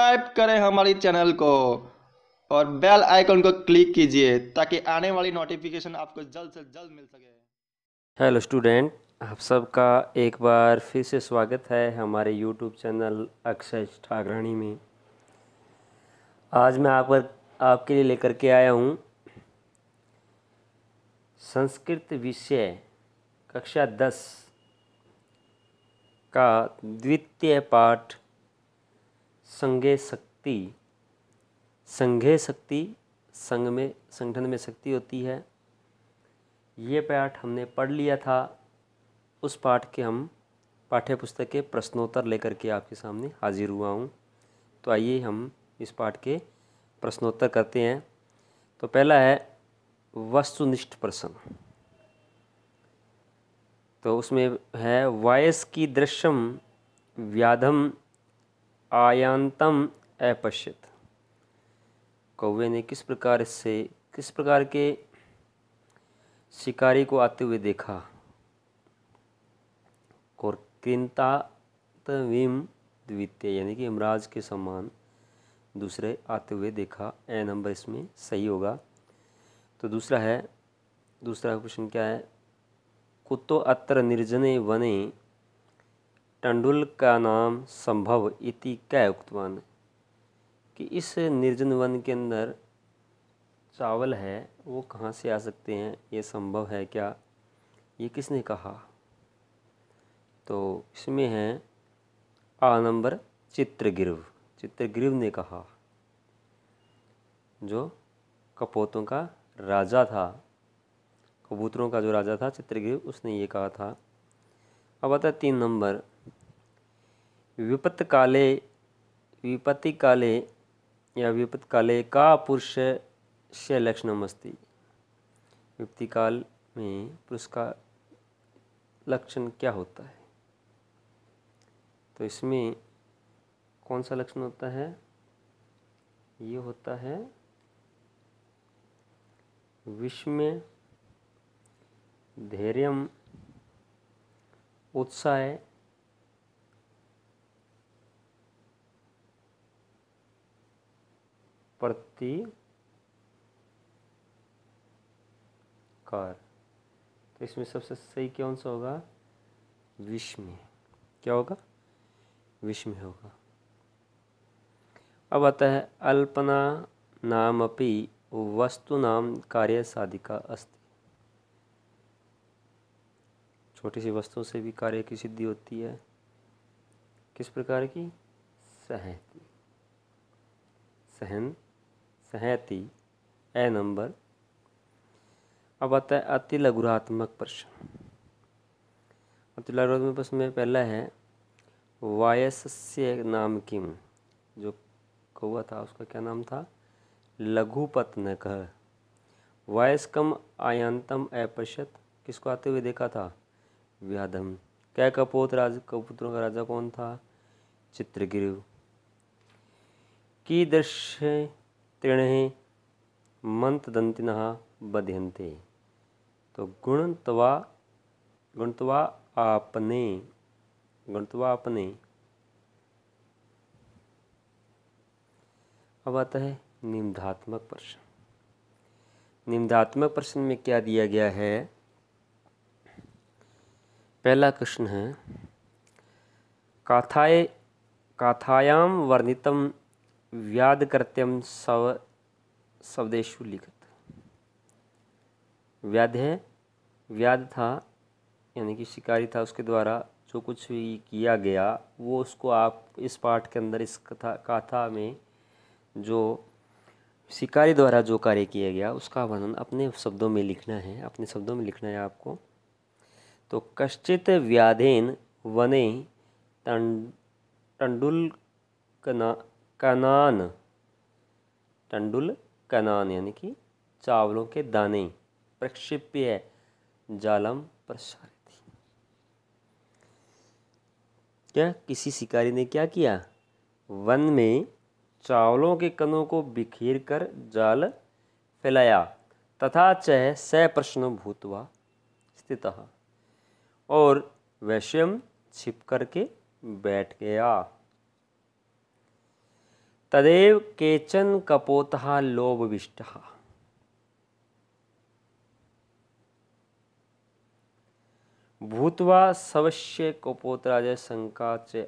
Subscribe करें हमारी channel को और बेल आइकन को क्लिक कीजिए ताकि आने वाली नोटिफिकेशन आपको जल्द से जल्द मिल सके। हेलो स्टूडेंट, आप सबका एक बार फिर से स्वागत है हमारे यूट्यूब चैनल अक्षय ठाकरानी में। आज मैं आपके लिए लेकर के आया हूँ संस्कृत विषय कक्षा 10 का द्वितीय पाठ संघे शक्ति। संघे शक्ति, संघ में संगठन में शक्ति होती है। ये पाठ हमने पढ़ लिया था। उस पाठ के हम पाठ्य पुस्तक के प्रश्नोत्तर लेकर के आपके सामने हाजिर हुआ हूँ। तो आइए हम इस पाठ के प्रश्नोत्तर करते हैं। तो पहला है वस्तुनिष्ठ प्रश्न। तो उसमें है वायस की दृश्यम व्याधम आयांतम अपश्यत। कौवे ने किस प्रकार के शिकारी को आते हुए देखा। कोर्किंतातवीम द्वितीय यानी कि यमराज के समान दूसरे आते हुए देखा। ए नंबर इसमें सही होगा। तो दूसरा क्वेश्चन क्या है। कुतो अत्र निर्जने वने टंडुल का नाम संभव इति कै उक्तवान। कि इस निर्जन वन के अंदर चावल है वो कहाँ से आ सकते हैं, ये संभव है क्या, ये किसने कहा। तो इसमें है आ नंबर चित्रगिर्व ने कहा, जो कपोतों का राजा था, कबूतरों का जो राजा था चित्रगिर्व, उसने ये कहा था। अब आता है 3 नंबर। विपत्ति काले का पुरुष से लक्षणम अस्ति। विपत्ति काल में पुरुष का लक्षण क्या होता है। तो इसमें कौन सा लक्षण होता है, ये होता है विस्मय, धैर्यम, उत्साह, प्रतिकार। तो इसमें सबसे सही कौन सा होगा, विस्मय। क्या होगा, विस्मय होगा। अब आता है अल्पना नामपि वस्तु नाम कार्य साधिका अस्ति। छोटी सी वस्तु से भी कार्य की सिद्धि होती है। किस प्रकार की, सहती। ए नंबर। अब आता है अति लघुरात्मक प्रश्न। अति लघुरात्मक प्रश्न में पहला है वायसस्य नाम किम। जो कौवा था उसका क्या नाम था, लघुपत्नकः। वायस्कम आयांतम अपश्यत, किसको आते हुए देखा था, व्याधम। कै कबूतरों का राजा कौन था, चित्रगिर्व। कीदृशे तृणः मंतदंतिनः बध्यन्ते। तो गुणत्वा आपने। अब आता है निम्नात्मक प्रश्न। निम्नात्मक प्रश्न में क्या दिया गया है। पहला प्रश्न है काथायाम वर्णितम व्याधकृत्यम शब्देषु लिखित। व्याध था यानी कि शिकारी था, उसके द्वारा जो कुछ भी किया गया वो उसको आप इस पाठ के अंदर इस कथा में जो शिकारी द्वारा जो कार्य किया गया उसका वर्णन अपने शब्दों में लिखना है, आपको। तो कश्चित व्याधेन वने टंडुल कनान यानी कि चावलों के दाने प्रक्षिप्य जालम प्रसारित। क्या किसी शिकारी ने क्या किया, वन में चावलों के कणों को बिखेर कर जाल फैलाया। तथा च स प्रश्न भूतवा स्थितः, और वह स्वयं छिप करके बैठ गया। तदेव केचन कपोतः लोभविष्टः। भूत्वा स्वस्य कपोतराज शंका च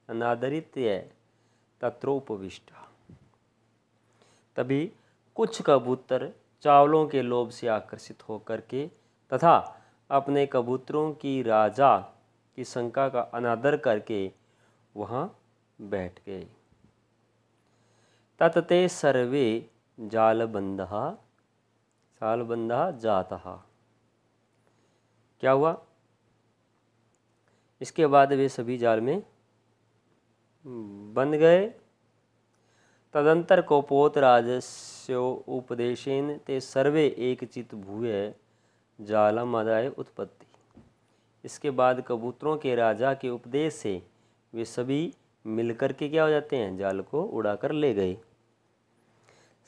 अनादरित्य तत्रोपविष्टः। तभी कुछ कबूतर चावलों के लोभ से आकर्षित होकर के तथा अपने कबूतरों की राजा की शंका का अनादर करके वहाँ बैठ गए। ततते सर्वे जालबंधः जातः। क्या हुआ? इसके बाद वे सभी जाल में बंध गए। तदंतर कपोतराजस्य उपदेशेन ते सर्वे एकचित भूय जालमादाय उत्पत्ति। इसके बाद कबूतरों के राजा के उपदेश से वे सभी मिलकर के क्या हो जाते हैं? जाल को उड़ाकर ले गए।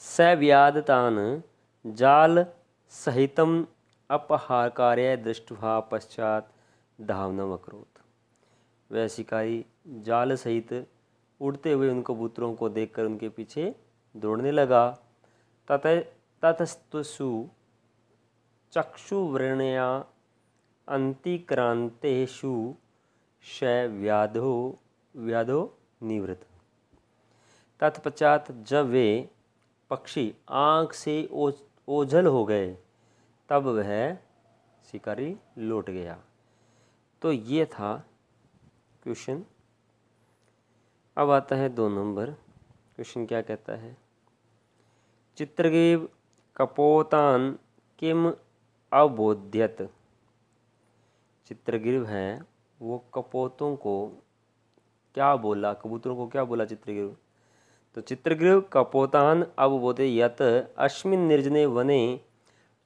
सव्यादतान जाल सहितम अपहारकार्य दृष्ट्वा पश्चात धावनम अकरोत्। वह शिकारी जाल सहित उड़ते हुए उन कबूतरों को देखकर उनके पीछे दौड़ने लगा। ततस्तुषु चक्षुवृण्या अंतिक्रांतेषु व्याधो निवृत्त। तत्पश्चात जब वे पक्षी आँख से ओझल हो गए तब वह शिकारी लौट गया। तो ये था क्वेश्चन। अब आता है 2 नंबर क्वेश्चन। क्या कहता है? चित्रग्रीव कपोतान किम अबोध्यत। चित्रग्रीव है वो कपोतों को क्या बोला, कबूतरों को क्या बोला चित्रग्रीव? तो चित्रग्रीव कपोतान अवबोधे यत अस्मिन् निर्जने वने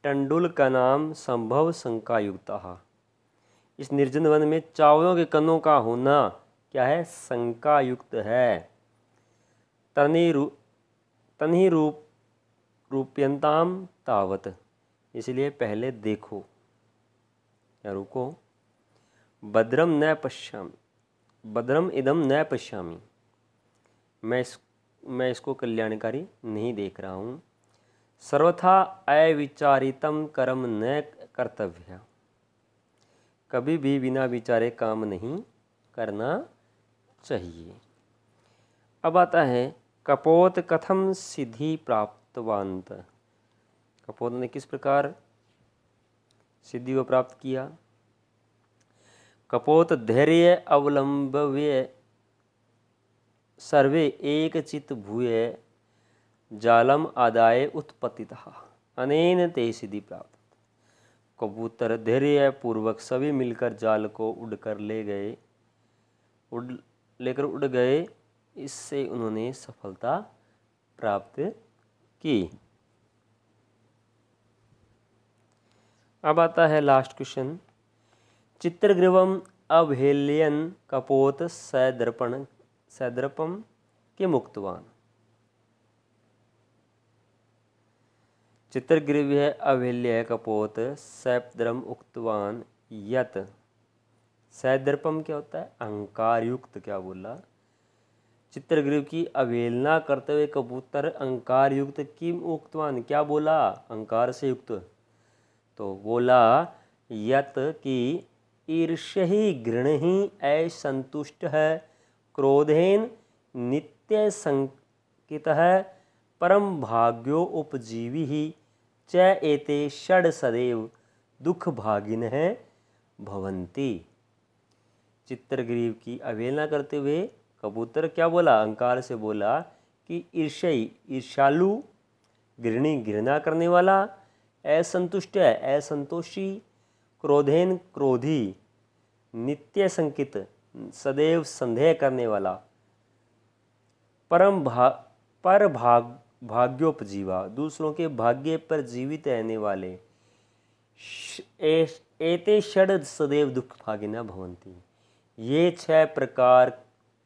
टंडुलकनाम संभव शंकायुक्तः। इस निर्जन वन में चावलों के कणों का होना क्या है? शंका युक्त है। तन्हि रूप्यंताम तावत। इसलिए पहले देखो या रुको। भद्रम इदम न पश्यामि। मैं इसको कल्याणकारी नहीं देख रहा हूँ। सर्वथा अविचारितम कर्म न कर्तव्य। कभी भी बिना विचारे काम नहीं करना चाहिए। अब आता है कपोत कथम सिद्धि प्राप्तवांत। कपोत ने किस प्रकार सिद्धि को प्राप्त किया? कपोत धैर्य अवलंबव्य सर्वे एक चित भूय जालम आदाय उत्पत्तितः अनेन ते सिद्धि प्राप्त। कबूतर धैर्य पूर्वक सभी मिलकर जाल को उड़कर लेकर उड़ गए। इससे उन्होंने सफलता प्राप्त की। अब आता है लास्ट क्वेश्चन। चित्रग्रीवम अवहेल्यन कपोत सैदर्पम के मुक्तवान। चित्रग्रीव अवहेल्य कपोत सैपद्रम उक्तवान यत। सैदर्पम क्या होता है? अहंकार युक्त। क्या बोला? चित्रग्रीव की अवहेलना करते हुए कबूतर अहंकार युक्त की उक्तवान। क्या बोला? अहंकार से युक्त। तो बोला यत कि ईर्ष्यहि घृणहि असंतुष्ट है क्रोधेन नित्य संकित है परम भाग्यो उपजीवी ही च एते षड सदैव दुख भागिनः भवन्ति। चित्रग्रीव की अवहेलना करते हुए कबूतर क्या बोला? अहंकार से बोला कि ईर्ष्यालु, घृणी घृणा करने वाला, असंतुष्ट है असंतोषी, क्रोधेन क्रोधी, नित्य संकित सदैव संदेह करने वाला, पर भाग्योपजीवा दूसरों के भाग्य पर जीवित रहने वाले, एते षड सदैव दुख भागिना भवन्ति। ये 6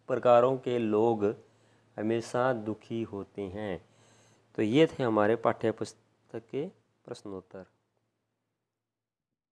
प्रकारों के लोग हमेशा दुखी होते हैं। तो ये थे हमारे पाठ्य पुस्तक के प्रश्नोत्तर।